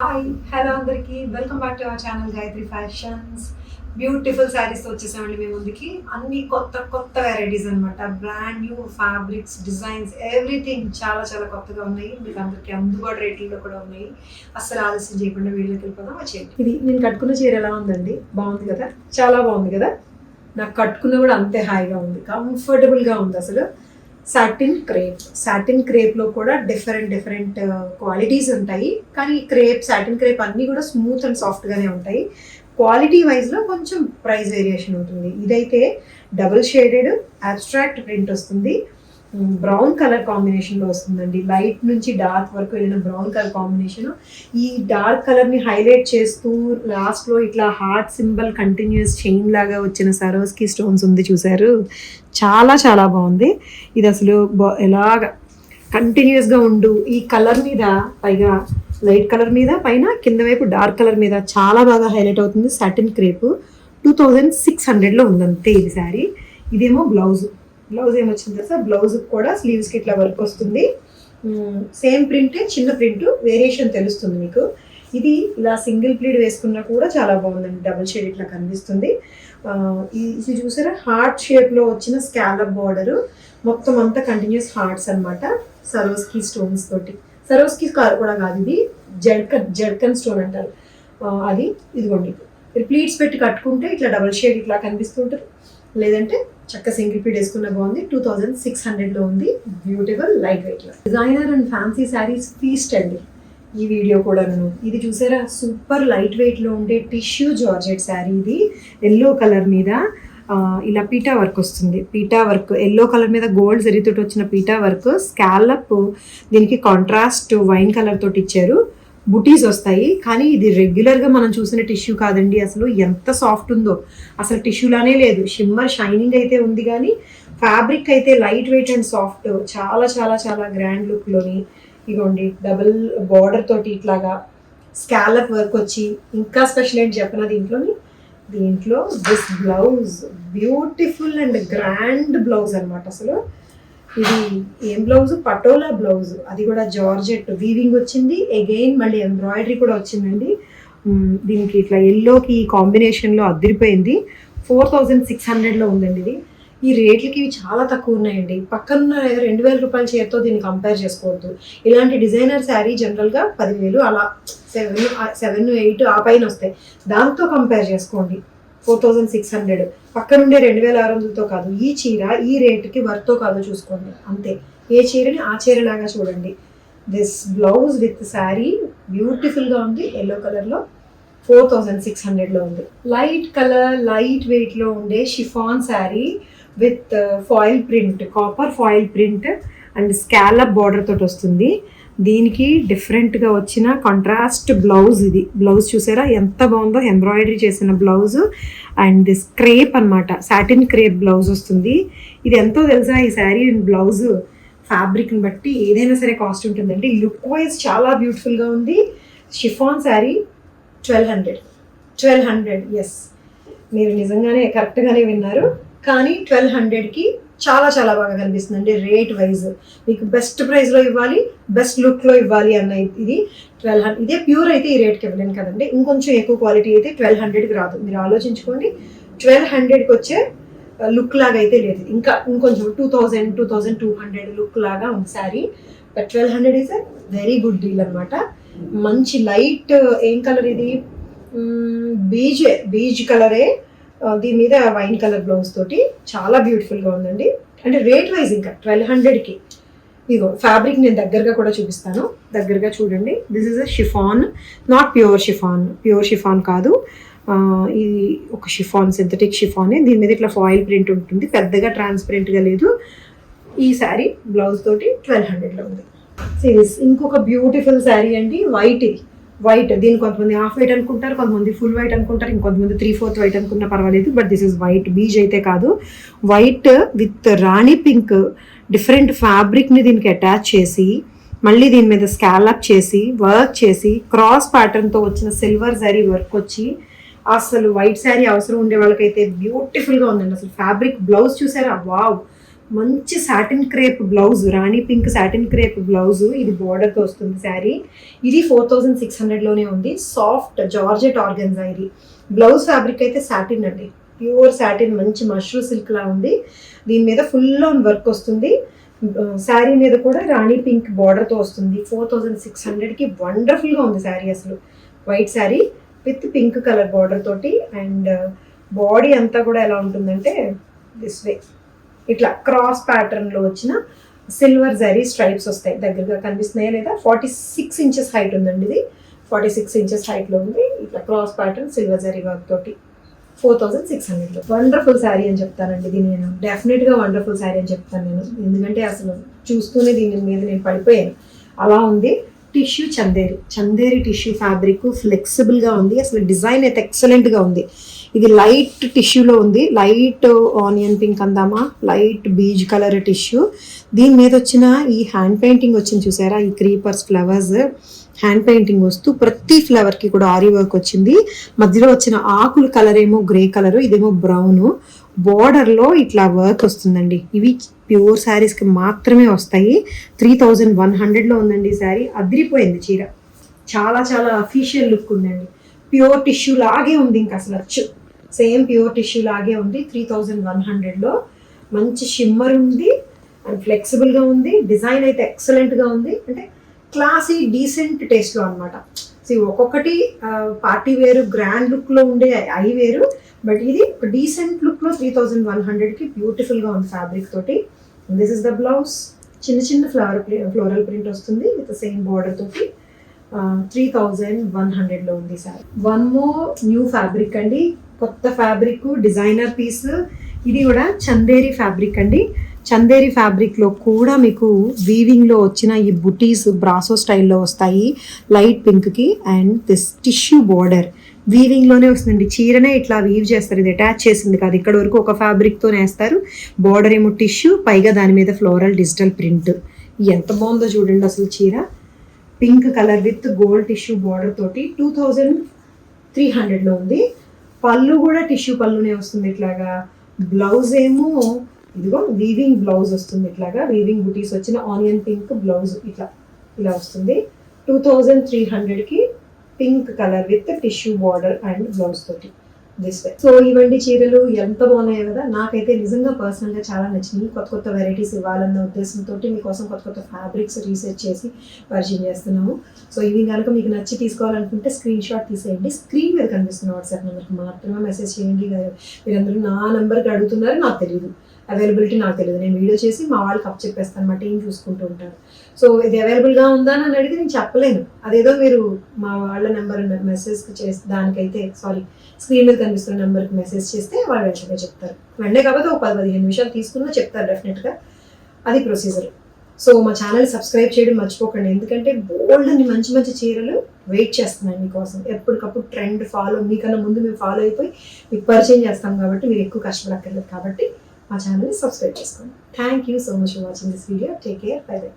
Hi hello అందరికీ welcome back to our channel Gayatri fashions. Beautiful శారీస్తో వచ్చేసామండి మీ ముందుకి. అన్ని కొత్త వెరైటీస్ అనమాట. Brand new fabrics, designs, everything చాలా చాలా కొత్తగా ఉన్నాయి. మీకు అందరికీ అందుబాటు రేట్లలో కూడా ఉన్నాయి. అస్సలు ఆలస్యం చేయకుండా వీడియోకి వెళ్ళిపోదాం. వచ్చేయండి. ఇది నేను కట్టుకున్న చీర ఎలా ఉందండి? బాగుంది కదా, చాలా బాగుంది కదా. నాకు కట్టుకున్న కూడా అంతే హాయిగా ఉంది, కంఫర్టబుల్గా ఉంది అసలు. సాటిన్ క్రేప్లో కూడా డిఫరెంట్ క్వాలిటీస్ ఉంటాయి. కానీ సాటిన్ క్రేప్ అన్నీ కూడా స్మూత్ అండ్ సాఫ్ట్గానే ఉంటాయి. క్వాలిటీ వైజ్లో కొంచెం ప్రైస్ వేరియేషన్ ఉంటుంది. ఇదైతే డబుల్ షేడెడ్ అబ్స్ట్రాక్ట్ ప్రింట్ వస్తుంది. బ్రౌన్ కలర్ కాంబినేషన్లో వస్తుందండి. లైట్ నుంచి డార్క్ వరకు వెళ్ళిన బ్రౌన్ కలర్ కాంబినేషన్. ఈ డార్క్ కలర్ని హైలైట్ చేస్తూ లాస్ట్లో ఇట్లా హార్ట్ సింబల్ కంటిన్యూస్ చైన్ లాగా వచ్చిన సరోస్కి స్టోన్స్ ఉంది, చూసారు? చాలా చాలా బాగుంది. ఇది అసలు ఎలాగ కంటిన్యూస్గా ఉండు ఈ కలర్ మీద, పైగా లైట్ కలర్ మీద, పైన కింద వైపు డార్క్ కలర్ మీద చాలా బాగా హైలైట్ అవుతుంది. సాటిన్ క్రేప్ 2600లో ఉందంతే ఇది శారీ. ఇదేమో బ్లౌజ్ ఏమొచ్చింది తెలుసా? బ్లౌజ్ కూడా స్లీవ్స్కి ఇట్లా వర్క్ వస్తుంది. సేమ్ ప్రింటే, చిన్న ప్రింట్ వేరియేషన్ తెలుస్తుంది మీకు. ఇది ఇలా సింగిల్ ప్లీడ్ వేసుకున్నా కూడా చాలా బాగుందండి. డబుల్ షేడ్ ఇట్లా కనిపిస్తుంది. ఇది చూసారా? హార్ట్ షేప్లో వచ్చిన స్కాలప్ బార్డర్, మొత్తం అంతా కంటిన్యూస్ హార్ట్స్ అనమాట. సరోస్కి స్టోన్స్ తోటి. సరోస్కి కూడా కాదు, ఇది జడ్కన్ స్టోన్ అంటారు అది. ఇదిగోండి, ప్లీట్స్ పెట్టి కట్టుకుంటే ఇట్లా డబుల్ షేడ్ ఇట్లా కనిపిస్తుంటుంది. లేదంటే చక్క సింగిల్ పీడ్ వేసుకున్న బాగుంది. 2600లో ఉంది. బ్యూటిఫుల్ లైట్ వెయిట్లో designer and fancy saris feast అండి ఈ వీడియో కూడా. ఇది చూసారా? సూపర్ లైట్ వెయిట్లో ఉండే టిష్యూ జార్జెట్ శారీ. ఇది ఎల్లో కలర్ మీద ఇలా పీటా వర్క్ వస్తుంది. పీటా వర్క్ ఎల్లో కలర్ మీద గోల్డ్ జరీతోటి వచ్చిన పీటా వర్క్. స్కాలప్ దీనికి కాంట్రాస్ట్ వైన్ కలర్ తోటి ఇచ్చారు. బుటీస్ వస్తాయి. కానీ ఇది రెగ్యులర్గా మనం చూసిన టిష్యూ కాదండి. అసలు ఎంత సాఫ్ట్ ఉందో, అసలు టిష్యూలానే లేదు. షిమ్మర్ షైనింగ్ అయితే ఉంది, కానీ ఫ్యాబ్రిక్ అయితే లైట్ వెయిట్ అండ్ సాఫ్ట్. చాలా చాలా చాలా గ్రాండ్ లుక్లోని. ఇదిగోండి, డబుల్ బార్డర్ తోటి ఇట్లాగా స్కాలప్ వర్క్ వచ్చి, ఇంకా స్పెషల్ ఏంటి చెప్పిన దీంట్లో this blouse beautiful and grand blouse అనమాట. అసలు ఇది ఏం బ్లౌజ్? పటోలా బ్లౌజ్. అది కూడా జార్జెట్ వీవింగ్ వచ్చింది. అగైన్ మళ్ళీ ఎంబ్రాయిడరీ కూడా వచ్చిందండి. దీనికి ఇట్లా ఎల్లోకి ఈ కాంబినేషన్లో అదిరిపోయింది. 4600లో ఉందండి ఇది. ఈ రేట్లకి ఇవి చాలా తక్కువ ఉన్నాయండి. పక్కన 2000 రూపాయల చీరతో దీన్ని కంపేర్ చేసుకోవద్దు. ఇలాంటి డిజైనర్ శారీ జనరల్గా 10,000 అలా 7, 8 ఆ పైన వస్తాయి. దాంతో కంపేర్ చేసుకోండి. 4600 పక్కనుండే 2600తో కాదు. ఈ చీర ఈ రేటుకి వర్తో కాదో చూసుకోండి అంతే. ఏ చీరని ఆ చీరలాగా చూడండి. దిస్ బ్లౌజ్ విత్ శారీ బ్యూటిఫుల్గా ఉంది. ఎల్లో కలర్లో 4600లో ఉంది. లైట్ కలర్, లైట్ వెయిట్లో ఉండే chiffon sari with foil print, copper foil print and scallop border తోటి వస్తుంది. దీనికి డిఫరెంట్గా వచ్చిన కాంట్రాస్ట్ బ్లౌజ్. ఇది బ్లౌజ్ చూసారా ఎంత బాగుందో? ఎంబ్రాయిడరీ చేసిన బ్లౌజ్ అండ్ దిస్ క్రేప్ అనమాట. సాటిన్ క్రేప్ బ్లౌజ్ వస్తుంది. ఇది ఎంతో తెలుసా? ఈ శారీ అండ్ బ్లౌజ్ ఫ్యాబ్రిక్ని బట్టి ఏదైనా సరే కాస్ట్ ఉంటుందండి. లుక్ వైజ్ చాలా బ్యూటిఫుల్గా ఉంది. షిఫాన్ శారీ 1200. ఎస్, మీరు నిజంగానే కరెక్ట్గానే విన్నారు. కానీ 1200కి చాలా చాలా బాగా కనిపిస్తుందండి. రేట్ వైజ్ మీకు బెస్ట్ ప్రైస్లో ఇవ్వాలి, బెస్ట్ లుక్లో ఇవ్వాలి అన్న ఇది 1200. ఇదే ప్యూర్ అయితే ఈ రేట్కి ఇవ్వలేను కదండి. ఇంకొంచెం ఎక్కువ క్వాలిటీ అయితే 1200కి రాదు. మీరు ఆలోచించుకోండి. 1200కి వచ్చే లుక్ లాగా అయితే లేదు. ఇంకొంచెం 2200 లుక్ లాగా ఉంది sari. But 1200 is a very good deal అనమాట. మంచి లైట్ ఏం కలర్ ఇది? బీజ్ కలరే. దీని మీద వైన్ కలర్ బ్లౌజ్ తోటి చాలా బ్యూటిఫుల్గా ఉందండి. అంటే రేట్ వైజ్ ఇంకా 1200కి. ఇదిగో ఫ్యాబ్రిక్ నేను దగ్గరగా కూడా చూపిస్తాను. దగ్గరగా చూడండి. This is a chiffon, not pure chiffon కాదు. ఇది ఒక షిఫాన్, సింథటిక్ షిఫానే. దీని మీద ఇట్లా ఫాయిల్ ప్రింట్ ఉంటుంది. పెద్దగా ట్రాన్స్పరెంట్గా లేదు. ఈ శారీ బ్లౌజ్ తోటి 1200లో ఉంది. సిరీస్ ఇంకొక బ్యూటిఫుల్ శారీ అండి. వైట్. దీన్ని కొంతమంది హాఫ్ వైట్ అనుకుంటారు, కొంతమంది ఫుల్ వైట్ అనుకుంటారు, ఇంకొంతమంది 3/4 వైట్ అనుకున్నా పర్వాలేదు. But this is white. Beige అయితే కాదు. White with rani pink different ఫ్యాబ్రిక్ని దీనికి అటాచ్ చేసి, మళ్ళీ దీని మీద స్కాలప్ చేసి, వర్క్ చేసి, క్రాస్ ప్యాటర్న్తో వచ్చిన సిల్వర్ జరీ వర్క్ వచ్చి, అసలు వైట్ శారీ అవసరం ఉండే వాళ్ళకైతే బ్యూటిఫుల్గా ఉందండి. అసలు ఫ్యాబ్రిక్ బ్లౌజ్ చూసారా? వావ్, మంచి సాటిన్ క్రేప్ బ్లౌజ్, రాణి పింక్ సాటిన్ క్రేప్ బ్లౌజ్, ఇది బోర్డర్తో వస్తుంది శారీ. ఇది 4600లోనే ఉంది. Soft georgette organza. ఇది బ్లౌజ్ ఫ్యాబ్రిక్ అయితే సాటిన్ అండి, ప్యూర్ సాటిన్, మంచి మష్రూ సిల్క్ లా ఉంది. దీని మీద ఫుల్ ఆన్ వర్క్ వస్తుంది. శారీ మీద కూడా రాణి పింక్ బార్డర్తో వస్తుంది. 4600కి వండర్ఫుల్గా ఉంది శారీ. అసలు white sari with pink colour border తోటి. అండ్ బాడీ అంతా కూడా ఎలా ఉంటుందంటే దిస్ వే ఇట్లా క్రాస్ ప్యాటర్న్లో వచ్చిన సిల్వర్ జరీ స్ట్రైప్స్ వస్తాయి. దగ్గరగా కనిపిస్తున్నాయా లేదా? 46 ఇంచెస్ హైట్ ఉందండి. ఇది 46 ఇంచెస్ హైట్లో ఉంది. ఇట్లా cross pattern silver zari work తోటి 4600లో. వండర్ఫుల్ శారీ అని చెప్తానండి. ఇది నేను డెఫినెట్గా వండర్ఫుల్ శారీ అని చెప్తాను నేను, ఎందుకంటే అసలు చూస్తూనే దీని మీద నేను పడిపోయాను, అలా ఉంది. టిష్యూ చందేరి టిష్యూ ఫ్యాబ్రిక్, ఫ్లెక్సిబుల్గా ఉంది. అసలు డిజైన్ అయితే ఎక్సలెంట్గా ఉంది. ఇది లైట్ టిష్యూలో ఉంది, లైట్ ఆనియన్ పింక్ అందామా, లైట్ బీజ్ కలర్ టిష్యూ. దీని మీద వచ్చిన ఈ హ్యాండ్ పెయింటింగ్ వచ్చింది చూసారా, ఈ క్రీపర్స్ ఫ్లవర్స్ హ్యాండ్ పెయింటింగ్ వస్తూ ప్రతి ఫ్లవర్కి కూడా ఆరి వర్క్ వచ్చింది. మధ్యలో వచ్చిన ఆకుల కలర్ ఏమో గ్రే కలర్, ఇదేమో బ్రౌన్. బార్డర్లో ఇట్లా వర్క్ వస్తుందండి. ఇవి ప్యూర్ శారీస్కి మాత్రమే వస్తాయి. 3100లో ఉందండి ఈ శారీ. అదిరిపోయింది చీర, చాలా చాలా అఫీషియల్ లుక్ ఉందండి. ప్యూర్ టిష్యూ లాగే ఉంది, ఇంకా అసలు వచ్చు సేమ్ ప్యూర్ టిష్యూ లాగే ఉంది. 3100లో మంచి షిమ్మర్ ఉంది అండ్ ఫ్లెక్సిబుల్గా ఉంది. డిజైన్ అయితే ఎక్సలెంట్గా ఉంది, అంటే క్లాసీ డీసెంట్ టేస్ట్లో అనమాట. ఒక్కొక్కటి పార్టీ వేరు గ్రాండ్ లుక్లో ఉండే అవి వేరు, బట్ ఇది డీసెంట్ లుక్లో 3100కి బ్యూటిఫుల్గా ఉంది ఫ్యాబ్రిక్ తోటి. This is the blouse. చిన్న చిన్న ఫ్లోరల్ ప్రింట్ వస్తుంది విత్ సేమ్ బార్డర్ తోటి. 3100లో ఉంది sir. One more new fabric అండి, కొత్త ఫ్యాబ్రిక్, డిజైనర్ పీస్. ఇది కూడా చందేరి ఫ్యాబ్రిక్ అండి. చందేరి ఫ్యాబ్రిక్లో కూడా మీకు వీవింగ్లో వచ్చిన ఈ బుటీస్ బ్రాసో స్టైల్లో వస్తాయి, లైట్ పింక్కి. అండ్ దిస్ టిష్యూ బార్డర్ వీవింగ్లోనే వస్తుందండి. చీరనే ఇట్లా వీవ్ చేస్తారు, ఇది అటాచ్ చేసింది కాదు. ఇక్కడ వరకు ఒక ఫ్యాబ్రిక్తో వేస్తారు, బార్డర్ ఏమో టిష్యూ, పైగా దాని మీద ఫ్లోరల్ డిజిటల్ ప్రింట్. ఎంత బాగుందో చూడండి అసలు చీర. Pink colour with gold tissue border తోటి 2300లో ఉంది. పళ్ళు కూడా టిష్యూ పళ్ళునే వస్తుంది ఇట్లాగా. బ్లౌజ్ ఏమో ఇదిగో వీవింగ్ బ్లౌజ్ వస్తుంది, ఇట్లాగా వీవింగ్ బుటీస్ వచ్చిన ఆనియన్ పింక్ బ్లౌజ్ ఇలా వస్తుంది. 2300కి pink colour with tissue border and blouse తోటి దిస్ వే. సో ఇవండి చీరలు ఎంత బాగున్నాయి కదా, నాకైతే నిజంగా పర్సనల్గా చాలా నచ్చినాయి. కొత్త కొత్త వెరైటీస్ ఇవ్వాలన్న ఉద్దేశంతో మీకోసం కొత్త కొత్త ఫ్యాబ్రిక్స్ రీసెర్చ్ చేసి పరిచయం చేస్తున్నాము. సో ఇవి కనుక మీకు నచ్చి తీసుకోవాలనుకుంటే స్క్రీన్ షాట్ తీసేయండి. స్క్రీన్ మీద కనిపిస్తున్న వాట్సాప్ నెంబర్కి మాత్రమే మెసేజ్ చేయండి. మీరందరూ నా నెంబర్కి అడుగుతున్నారు, నాకు తెలియదు, అవైలబిలిటీ నాకు తెలియదు. నేను వీడియో చేసి మా వాళ్ళకి అప్ చెప్పేస్తాను అనమాట, ఏం చూసుకుంటూ ఉంటారు. సో ఇది అవైలబుల్గా ఉందా అని అడిగితే నేను చెప్పలేను, అదేదో మీరు మా వాళ్ళ నెంబర్ మెసేజ్ చేస్తే దానికైతే స్క్రీన్ మీద కనిపిస్తున్న నెంబర్కి మెసేజ్ చేస్తే వాళ్ళు వెంటనే చెప్తారు. వెంటనే కాబట్టి ఒక 10-15 నిమిషాలు తీసుకున్నా చెప్తారు డెఫినెట్గా, అది ప్రొసీజర్. సో మా ఛానల్ సబ్స్క్రైబ్ చేయడం మర్చిపోకండి, ఎందుకంటే బోల్డ్ అని మంచి మంచి చీరలు వెయిట్ చేస్తున్నాను మీకోసం. ఎప్పటికప్పుడు ట్రెండ్ ఫాలో, మీకన్నా ముందు మేము ఫాలో అయిపోయి మీకు పరిచయం చేస్తాం కాబట్టి మీరు ఎక్కువ కష్టపడక్కర్లేదు. కాబట్టి మా ఛానల్ని సబ్స్క్రైబ్ చేసుకోండి. Thank you so much for watching this video. Take care, by by.